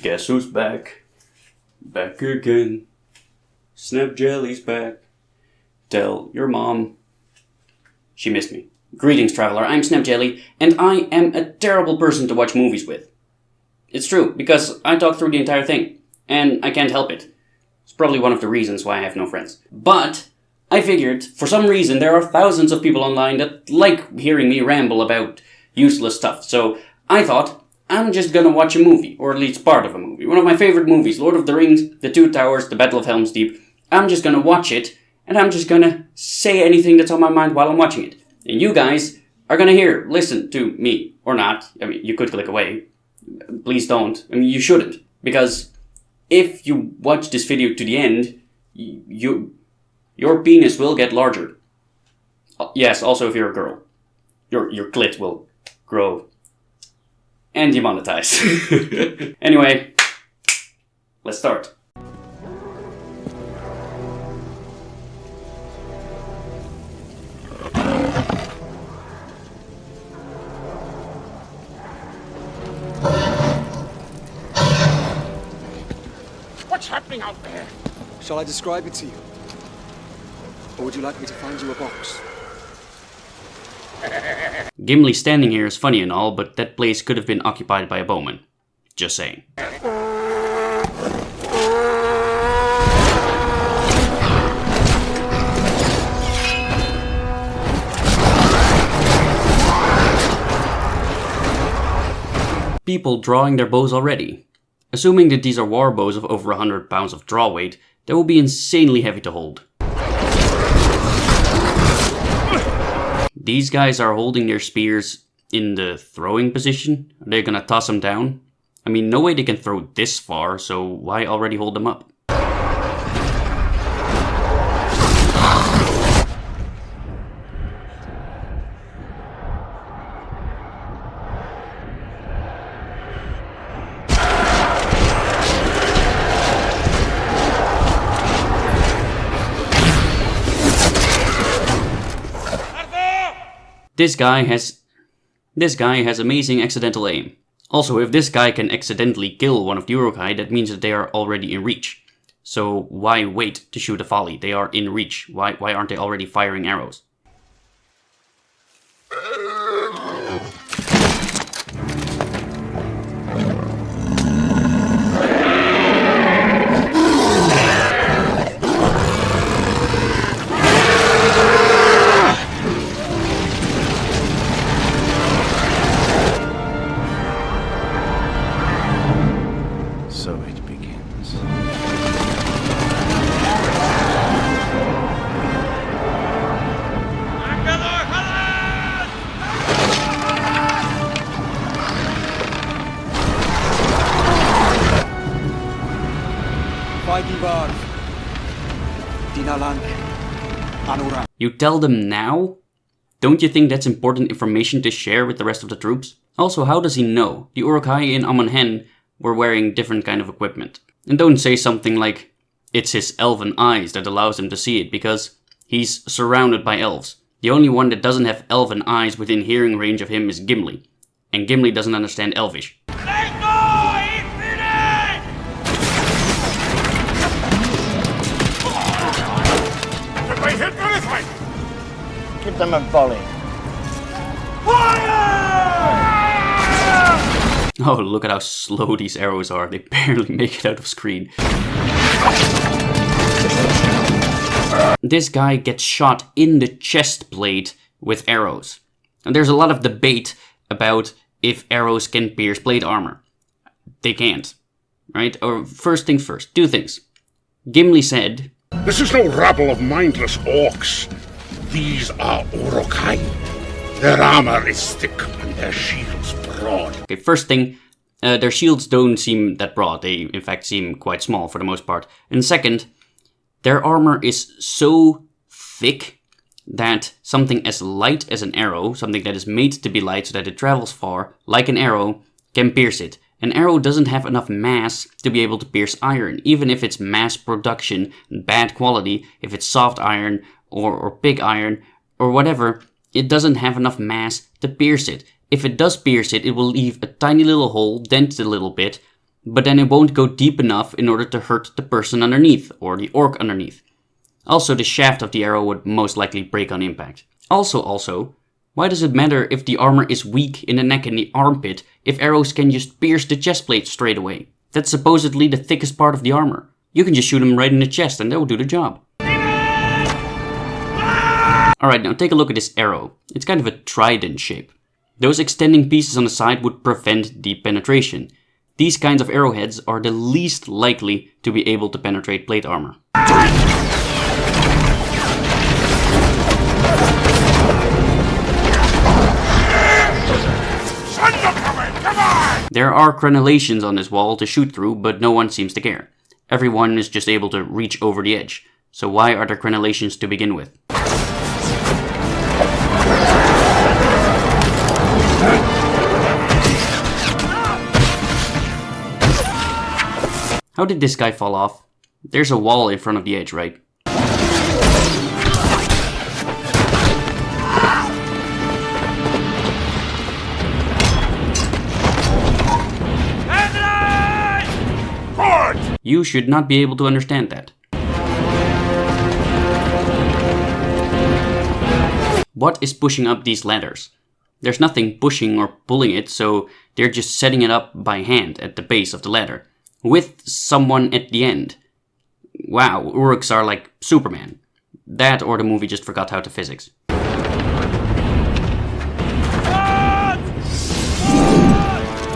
Guess who's back? Back again. SnapJelly's back. Tell your mom she missed me. Greetings, traveler. I'm SnapJelly, and I am a terrible person to watch movies with. It's true, because I talk through the entire thing, and I can't help it. It's probably one of the reasons why I have no friends. But I figured, for some reason, there are thousands of people online that like hearing me ramble about useless stuff. So I thought, I'm just gonna watch a movie, or at least part of a movie. One of my favorite movies, Lord of the Rings, The Two Towers, The Battle of Helm's Deep. I'm just gonna watch it, and I'm just gonna say anything that's on my mind while I'm watching it. And you guys are gonna listen to me, or not. I mean, you could click away. Please don't. I mean, you shouldn't. Because if you watch this video to the end, your penis will get larger. Yes, also if you're a girl. Your clit will grow. And demonetize. Anyway, let's start. What's happening out there? Shall I describe it to you? Or would you like me to find you a box? Gimli standing here is funny and all, but that place could have been occupied by a bowman. Just saying. People drawing their bows already. Assuming that these are war bows of over 100 pounds of draw weight, they will be insanely heavy to hold. These guys are holding their spears in the throwing position. Are they gonna toss them down? I mean, no way they can throw this far, so why already hold them up? This guy has amazing accidental aim. Also, if this guy can accidentally kill one of the Uruk-hai, that means that they are already in reach. So why wait to shoot a volley? They are in reach. Why aren't they already firing arrows? So it begins. You tell them now? Don't you think that's important information to share with the rest of the troops? Also, how does he know? The Uruk-hai in Amun-Hen were wearing different kind of equipment. And don't say something like, it's his elven eyes that allows him to see it, because he's surrounded by elves. The only one that doesn't have elven eyes within hearing range of him is Gimli. And Gimli doesn't understand Elvish. Give them a volley. Oh, look at how slow these arrows are. They barely make it out of screen. This guy gets shot in the chest plate with arrows. And there's a lot of debate about if arrows can pierce plate armor. They can't. Right? Or first things first. Two things. Gimli said, "This is no rabble of mindless orcs. These are Uruk-hai. Their armor is thick and their shields broad." Okay, first thing, their shields don't seem that broad. They, in fact, seem quite small for the most part. And second, their armor is so thick that something as light as an arrow, something that is made to be light so that it travels far, like an arrow, can pierce it. An arrow doesn't have enough mass to be able to pierce iron, even if it's mass production, bad quality, if it's soft iron or pig iron or whatever, it doesn't have enough mass to pierce it. If it does pierce it, it will leave a tiny little hole, dent it a little bit, but then it won't go deep enough in order to hurt the person underneath, or the orc underneath. Also, the shaft of the arrow would most likely break on impact. Also, why does it matter if the armor is weak in the neck and the armpit if arrows can just pierce the chest plate straight away? That's supposedly the thickest part of the armor. You can just shoot them right in the chest and that will do the job. Alright, now take a look at this arrow. It's kind of a trident shape. Those extending pieces on the side would prevent deep penetration. These kinds of arrowheads are the least likely to be able to penetrate plate armor. There are crenellations on this wall to shoot through, but no one seems to care. Everyone is just able to reach over the edge. So why are there crenellations to begin with? How did this guy fall off? There's a wall in front of the edge, right? You should not be able to understand that. What is pushing up these ladders? There's nothing pushing or pulling it, so they're just setting it up by hand at the base of the ladder, with someone at the end. Wow, Uruks are like Superman. That or the movie just forgot how to physics.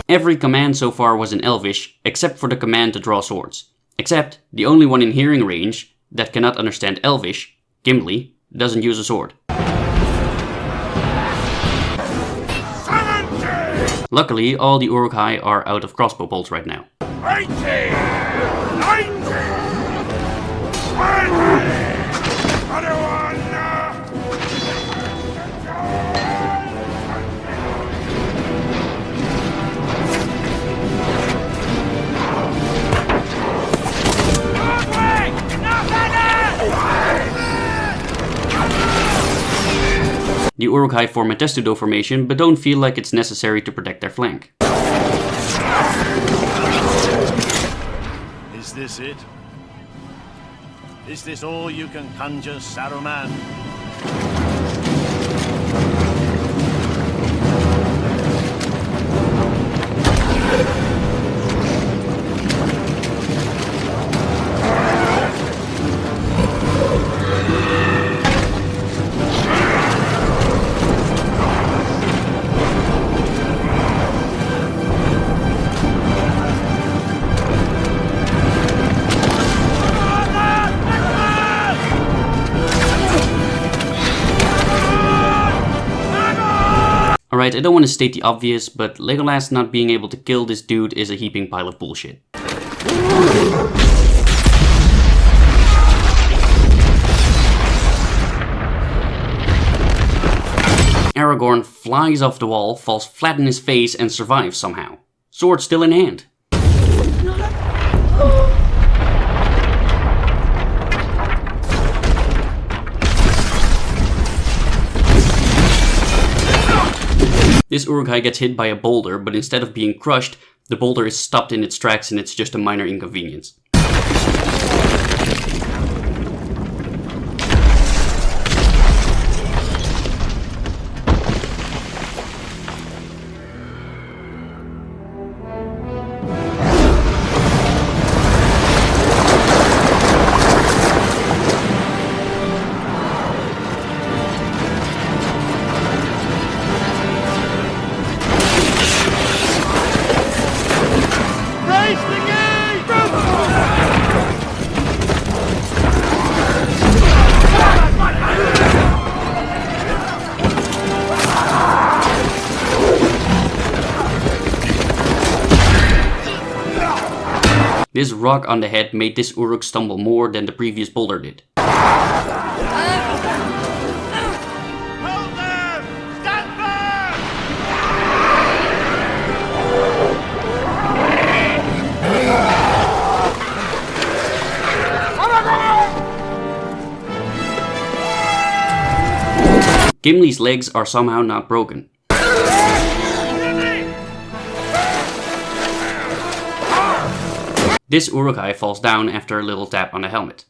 Every command so far was in Elvish, except for the command to draw swords. Except, the only one in hearing range that cannot understand Elvish, Gimli, doesn't use a sword. Luckily, all the Uruk-hai are out of crossbow bolts right now. 80! 90! 20! The Uruk-hai form a testudo formation, but don't feel like it's necessary to protect their flank. Is this it? Is this all you can conjure, Saruman? Alright, I don't want to state the obvious, but Legolas not being able to kill this dude is a heaping pile of bullshit. Aragorn flies off the wall, falls flat in his face and survives somehow. Sword still in hand. This Uruk-hai gets hit by a boulder, but instead of being crushed, the boulder is stopped in its tracks and it's just a minor inconvenience. This rock on the head made this Uruk stumble more than the previous boulder did. Hold them! Stand back! Gimli's legs are somehow not broken. This Uruk-hai falls down after a little tap on the helmet.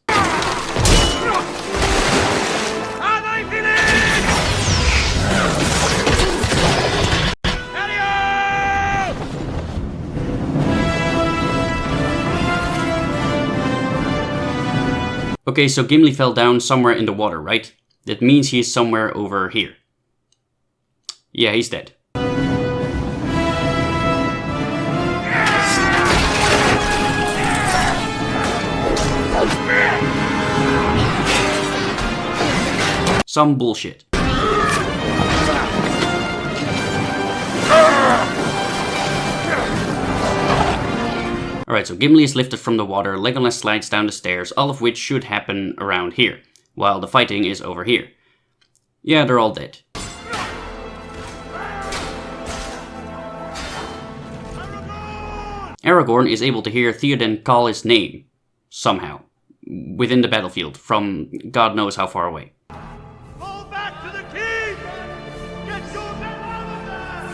Okay, so Gimli fell down somewhere in the water, right? That means he is somewhere over here. Yeah, he's dead. Some bullshit. Alright, so Gimli is lifted from the water, Legolas slides down the stairs, all of which should happen around here, while the fighting is over here. Yeah, they're all dead. Aragorn is able to hear Theoden call his name, somehow, within the battlefield, from God knows how far away. Fall back to the king! Get your men out of there!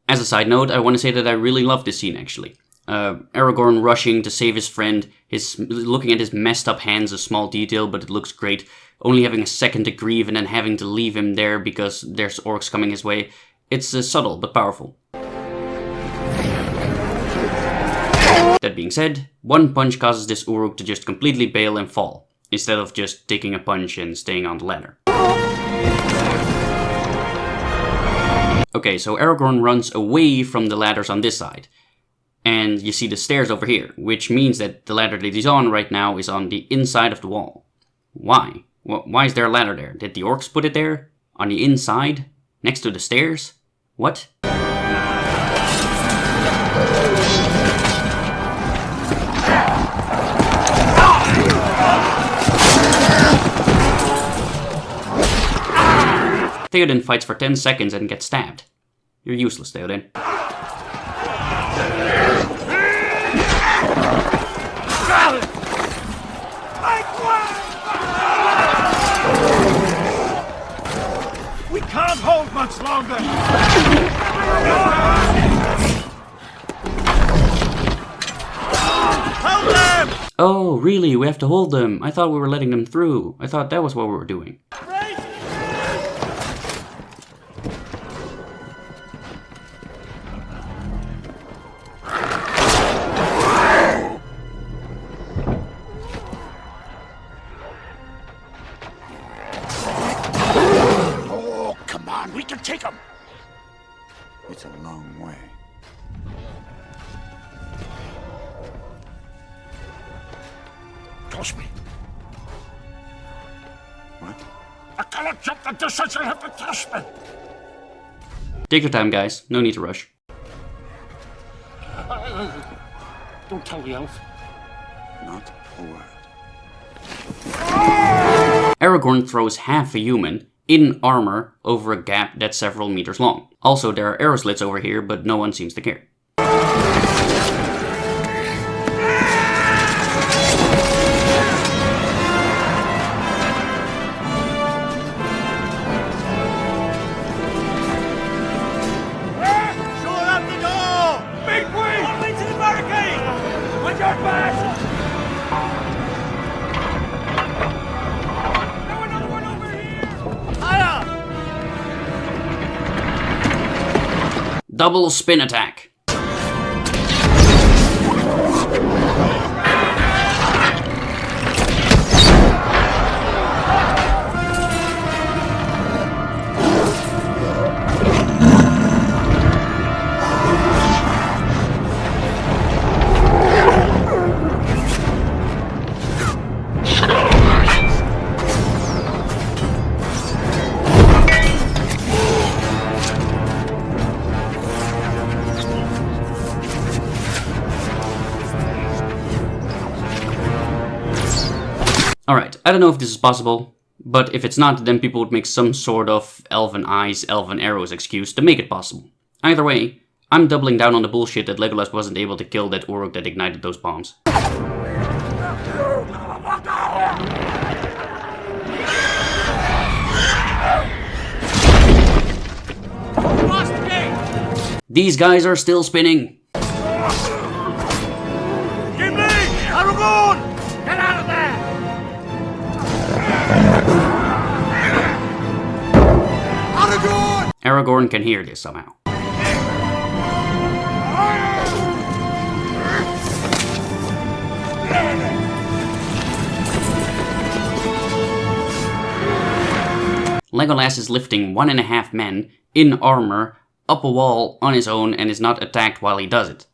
As a side note, I want to say that I really love this scene, actually. Aragorn rushing to save his friend, looking at his messed up hands, a small detail, but it looks great. Only having a second to grieve and then having to leave him there because there's orcs coming his way. It's subtle, but powerful. That being said, one punch causes this Uruk to just completely bail and fall, instead of just taking a punch and staying on the ladder. Okay, so Aragorn runs away from the ladders on this side. And you see the stairs over here, which means that the ladder that he's on right now is on the inside of the wall. Why? Why is there a ladder there? Did the orcs put it there? On the inside? Next to the stairs? What? Theoden fights for 10 seconds and gets stabbed. You're useless, Theoden. We can't hold much longer! Hold them! Oh, really? We have to hold them. I thought we were letting them through. I thought that was what we were doing. Oh, come on, we can take them. It's a long way. Trust me. What? I cannot jump the distance, you'll have to trust me. Take your time, guys. No need to rush. Don't tell the elf. Not a word. Aragorn throws half a human, in armor, over a gap that's several meters long. Also, there are arrow slits over here, but no one seems to care. Shore up the door! Make way! All the way to the barricade! Watch your back! Now another one over here! Higher! Double spin attack. Alright, I don't know if this is possible, but if it's not, then people would make some sort of elven eyes, elven arrows excuse to make it possible. Either way, I'm doubling down on the bullshit that Legolas wasn't able to kill that Uruk that ignited those bombs. These guys are still spinning. Gimli! Aragorn! Get out of there! Aragorn! Aragorn can hear this somehow. Legolas is lifting 1.5 men in armor up a wall on his own and is not attacked while he does it.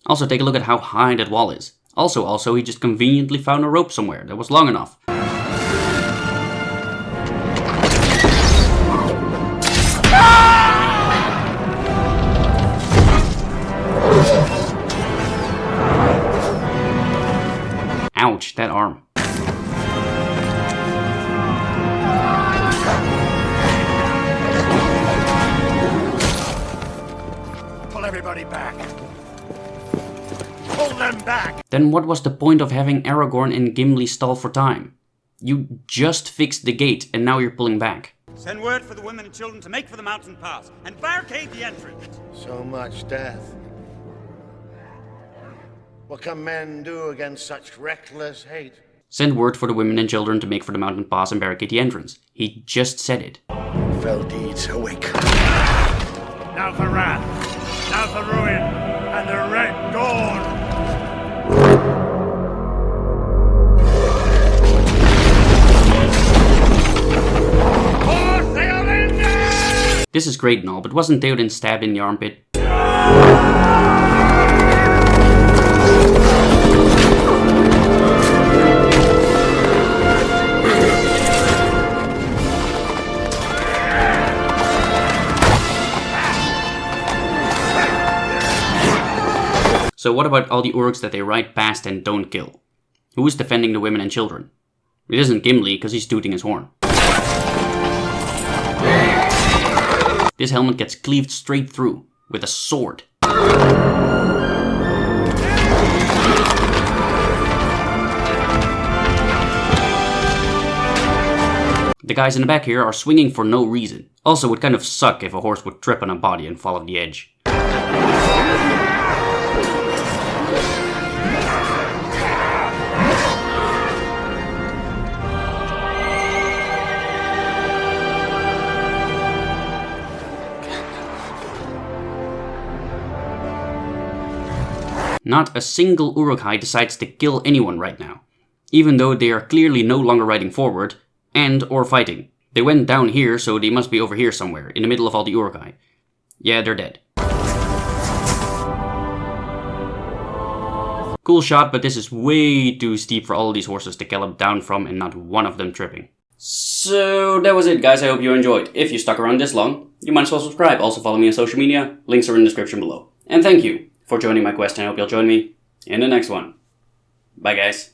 Also, take a look at how high that wall is. Also, he just conveniently found a rope somewhere that was long enough. Ouch, that arm. Pull everybody back. Pull them back! Then what was the point of having Aragorn and Gimli stall for time? You just fixed the gate and now you're pulling back. Send word for the women and children to make for the mountain pass and barricade the entrance. So much death. What can men do against such reckless hate? Send word for the women and children to make for the mountain pass and barricade the entrance. He just said it. Fell deeds awake. Now for wrath, now for ruin, and the Red Dawn! This is great and all, but wasn't Theoden stabbed in the armpit? So what about all the Uruks that they ride past and don't kill? Who is defending the women and children? It isn't Gimli, because he's tooting his horn. This helmet gets cleaved straight through, with a sword. The guys in the back here are swinging for no reason. Also, it would kind of suck if a horse would trip on a body and fall off the edge. Not a single Uruk-hai decides to kill anyone right now, even though they are clearly no longer riding forward and or fighting. They went down here, so they must be over here somewhere, in the middle of all the Uruk-hai. Yeah, they're dead. Cool shot, but this is way too steep for all of these horses to gallop down from and not one of them tripping. So that was it, guys. I hope you enjoyed. If you stuck around this long, you might as well subscribe. Also follow me on social media. Links are in the description below. And thank you for joining my quest, and I hope you'll join me in the next one. Bye, guys.